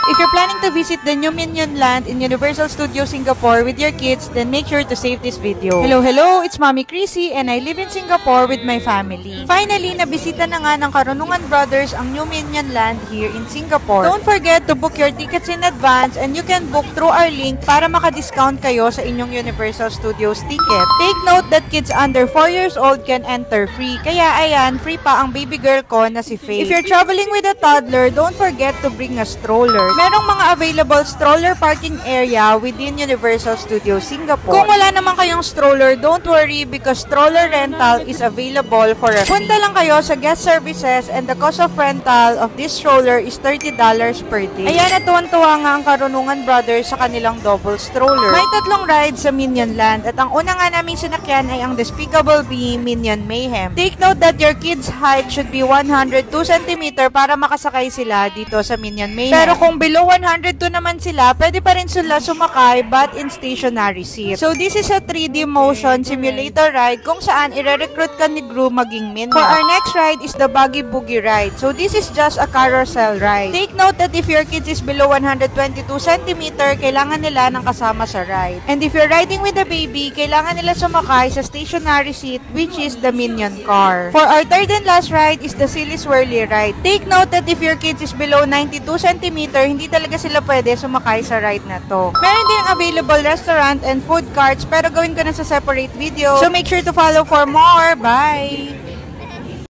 If you're planning to visit the new Minion Land in Universal Studios Singapore with your kids, then make sure to save this video. Hello, it's Mommy Chrissy and I live in Singapore with my family. Finally, nabisita na nga ng Karunungan Brothers ang new Minion Land here in Singapore. Don't forget to book your tickets in advance and you can book through our link para maka-discount kayo sa inyong Universal Studios ticket. Take note that kids under 4 years old can enter free. Kaya ayan, free pa ang baby girl ko na si Faye. If you're traveling with a toddler, don't forget to bring a stroller. Merong mga available stroller parking area within Universal Studios Singapore. Kung wala naman kayong stroller, don't worry because stroller rental is available for a fee. Punta lang kayo sa guest services and the cost of rental of this stroller is $30 per day. Ayan, natuwan-tuwa nga ang Karunungan Brothers sa kanilang double stroller. May 3 rides sa Minion Land at ang una nga naming sinakyan ay ang Despicable Me Minion Mayhem. Take note that your kids' height should be 102 cm para makasakay sila dito sa Minion Mayhem. Pero kung below 102 naman sila, pwede pa rin sila sumakay but in stationary seat. So this is a 3D motion simulator ride kung saan ire-recruit ka ni Gru maging minion. For our next ride is the Buggy Boogie ride. So this is just a carousel ride. Take note that if your kids is below 122 cm, kailangan nila ng kasama sa ride. And if you're riding with a baby, kailangan nila sumakay sa stationary seat which is the Minion car. For our third and last ride is the Silly Swirly ride. Take note that if your kids is below 92 cm, hindi talaga sila pwede sumakay sa ride na to. Meron din available restaurant and food carts pero gawin ko na sa separate video. So make sure to follow for more. Bye!